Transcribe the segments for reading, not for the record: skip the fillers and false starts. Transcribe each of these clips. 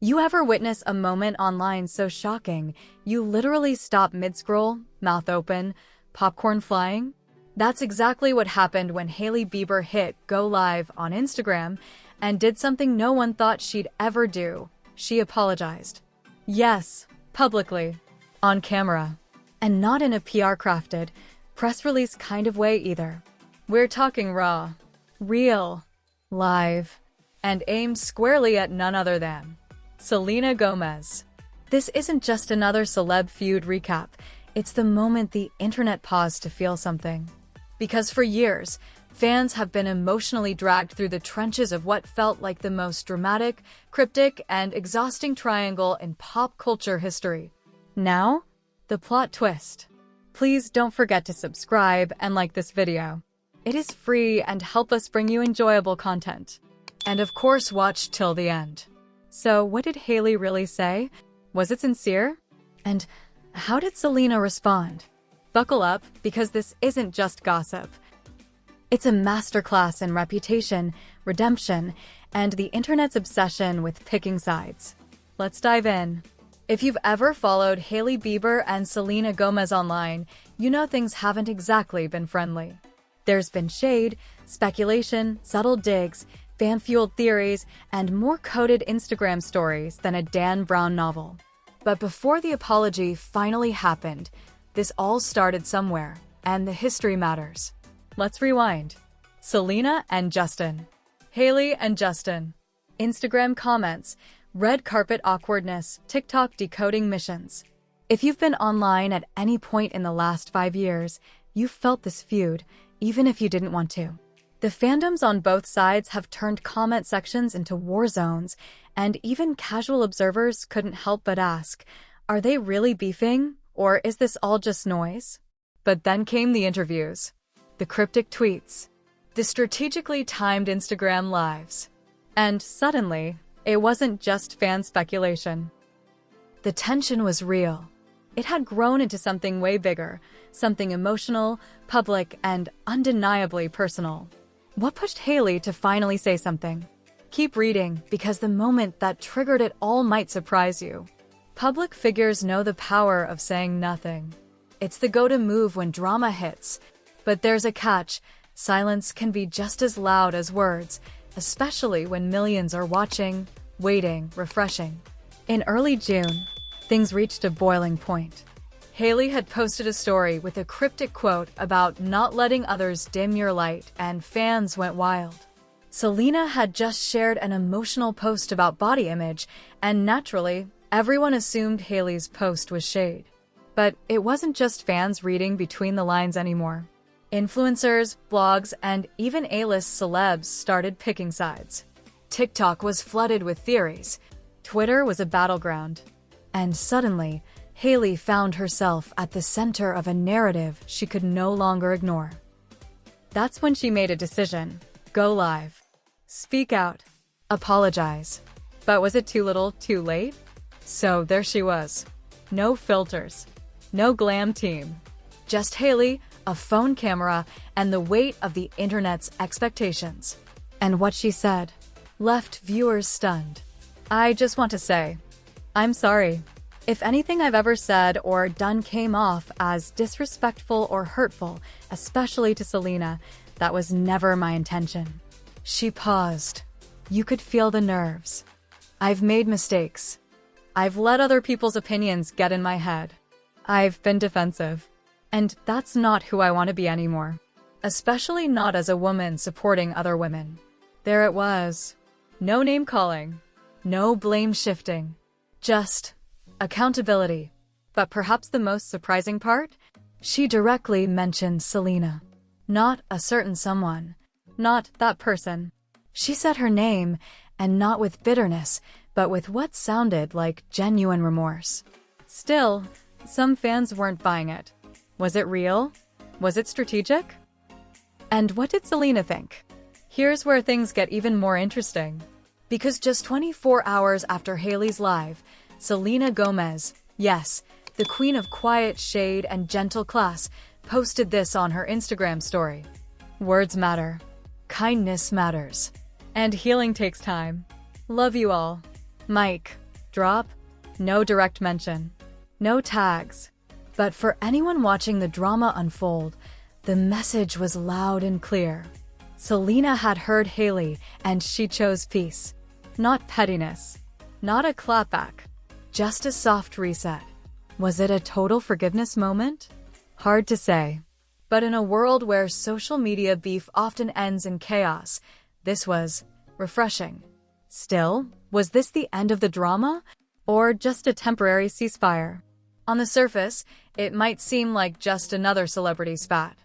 You ever witness a moment online so shocking, you literally stop mid-scroll, mouth open, popcorn flying? That's exactly what happened when Hailey Bieber hit go live on Instagram and did something no one thought she'd ever do. She apologized. Yes, publicly. On camera. And not in a PR-crafted, press release kind of way either. We're talking raw, real, live, and aimed squarely at none other than Selena Gomez. This isn't just another celeb feud recap, it's the moment the internet paused to feel something. Because for years, fans have been emotionally dragged through the trenches of what felt like the most dramatic, cryptic, and exhausting triangle in pop culture history. Now, the plot twist. Please don't forget to subscribe and like this video. It is free and help us bring you enjoyable content. And of course, watch till the end. So, what did Hailey really say? Was it sincere? And how did Selena respond? Buckle up, because this isn't just gossip. It's a masterclass in reputation, redemption, and the internet's obsession with picking sides. Let's dive in. If you've ever followed Hailey Bieber and Selena Gomez online, you know things haven't exactly been friendly. There's been shade, speculation, subtle digs, fan-fueled theories, and more coded Instagram stories than a Dan Brown novel. But before the apology finally happened, this all started somewhere, and the history matters. Let's rewind. Selena and Justin. Hailey and Justin. Instagram comments, red carpet awkwardness, TikTok decoding missions. If you've been online at any point in the last 5 years, you've felt this feud, even if you didn't want to. The fandoms on both sides have turned comment sections into war zones, and even casual observers couldn't help but ask, are they really beefing, or is this all just noise? But then came the interviews, the cryptic tweets, the strategically timed Instagram lives. And suddenly, it wasn't just fan speculation. The tension was real. It had grown into something way bigger, something emotional, public, and undeniably personal. What pushed Hailey to finally say something? Keep reading, because the moment that triggered it all might surprise you. Public figures know the power of saying nothing. It's the go-to move when drama hits. But there's a catch. Silence can be just as loud as words, especially when millions are watching, waiting, refreshing. In early June, things reached a boiling point. Hailey had posted a story with a cryptic quote about not letting others dim your light, and fans went wild. Selena had just shared an emotional post about body image, and naturally, everyone assumed Hailey's post was shade. But it wasn't just fans reading between the lines anymore. Influencers, blogs, and even A-list celebs started picking sides. TikTok was flooded with theories. Twitter was a battleground. And suddenly, Hailey found herself at the center of a narrative she could no longer ignore. That's when she made a decision. Go live. Speak out. Apologize. But was it too little, too late? So there she was. No filters. No glam team. Just Hailey, a phone camera, and the weight of the internet's expectations. And what she said left viewers stunned. I just want to say, I'm sorry. If anything I've ever said or done came off as disrespectful or hurtful, especially to Selena, that was never my intention. She paused. You could feel the nerves. I've made mistakes. I've let other people's opinions get in my head. I've been defensive. And that's not who I want to be anymore. Especially not as a woman supporting other women. There it was. No name calling. No blame shifting. Just accountability. But perhaps the most surprising part? She directly mentioned Selena. Not a certain someone. Not that person. She said her name, and not with bitterness, but with what sounded like genuine remorse. Still, some fans weren't buying it. Was it real? Was it strategic? And what did Selena think? Here's where things get even more interesting. Because just 24 hours after Hailey's live, Selena Gomez, yes, the queen of quiet shade and gentle class, posted this on her Instagram story. Words matter. Kindness matters. And healing takes time. Love you all. Mike. Drop? No direct mention. No tags. But for anyone watching the drama unfold, the message was loud and clear. Selena had heard Hailey, and she chose peace. Not pettiness. Not a clapback. Just a soft reset. Was it a total forgiveness moment? Hard to say. But in a world where social media beef often ends in chaos, this was refreshing. Still, was this the end of the drama? Or just a temporary ceasefire? On the surface, it might seem like just another celebrity spat.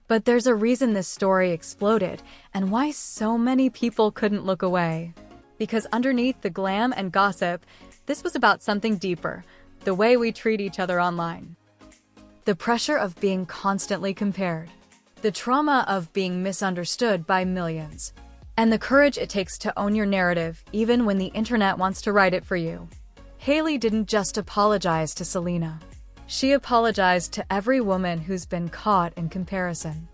But there's a reason this story exploded and why so many people couldn't look away. Because underneath the glam and gossip, this was about something deeper, the way we treat each other online. The pressure of being constantly compared. The trauma of being misunderstood by millions. And the courage it takes to own your narrative even when the internet wants to write it for you. Hailey didn't just apologize to Selena. She apologized to every woman who's been caught in comparison.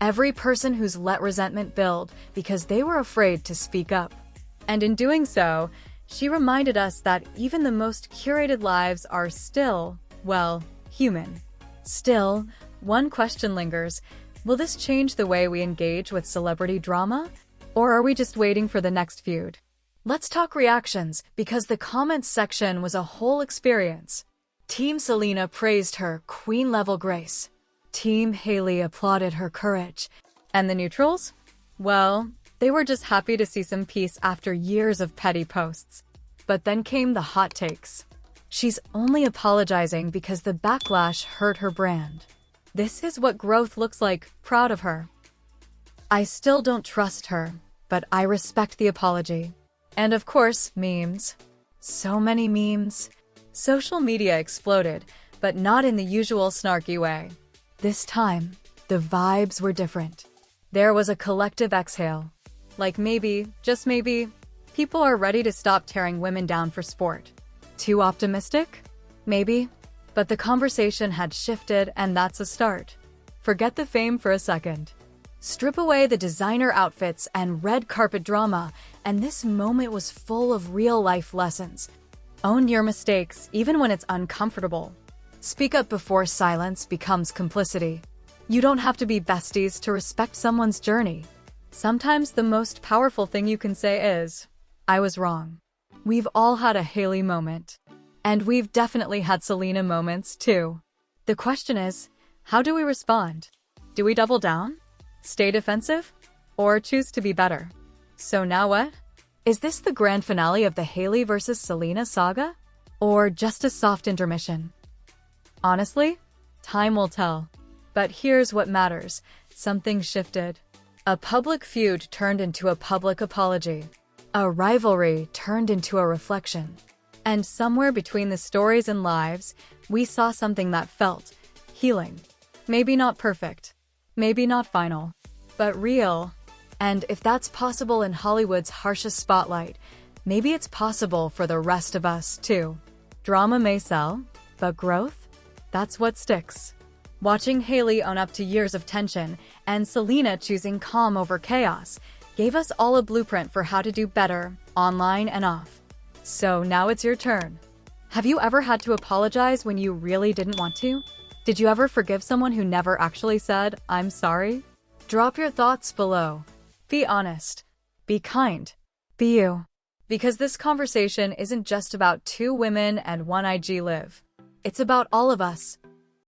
Every person who's let resentment build because they were afraid to speak up. And in doing so, she reminded us that even the most curated lives are still, well, human. Still, one question lingers. Will this change the way we engage with celebrity drama? Or are we just waiting for the next feud? Let's talk reactions, because the comments section was a whole experience. Team Selena praised her queen-level grace. Team Hailey applauded her courage. And the neutrals? Well, they were just happy to see some peace after years of petty posts. But then came the hot takes. She's only apologizing because the backlash hurt her brand. This is what growth looks like, proud of her. I still don't trust her, but I respect the apology. And of course, memes. So many memes. Social media exploded, but not in the usual snarky way. This time, the vibes were different. There was a collective exhale. Like maybe, just maybe, people are ready to stop tearing women down for sport. Too optimistic? Maybe. But the conversation had shifted, and that's a start. Forget the fame for a second. Strip away the designer outfits and red carpet drama, and this moment was full of real-life lessons. Own your mistakes, even when it's uncomfortable. Speak up before silence becomes complicity. You don't have to be besties to respect someone's journey. Sometimes the most powerful thing you can say is, I was wrong. We've all had a Hailey moment. And we've definitely had Selena moments, too. The question is, how do we respond? Do we double down? Stay defensive? Or choose to be better? So now what? Is this the grand finale of the Hailey versus Selena saga? Or just a soft intermission? Honestly, time will tell. But here's what matters. Something shifted. A public feud turned into a public apology. A rivalry turned into a reflection. And somewhere between the stories and lives, we saw something that felt healing. Maybe not perfect. Maybe not final. But real. And if that's possible in Hollywood's harshest spotlight, maybe it's possible for the rest of us, too. Drama may sell, but growth? That's what sticks. Watching Hailey own up to years of tension and Selena choosing calm over chaos gave us all a blueprint for how to do better, online and off. So now it's your turn. Have you ever had to apologize when you really didn't want to? Did you ever forgive someone who never actually said, I'm sorry? Drop your thoughts below. Be honest. Be kind. Be you. Because this conversation isn't just about two women and one IG live. It's about all of us.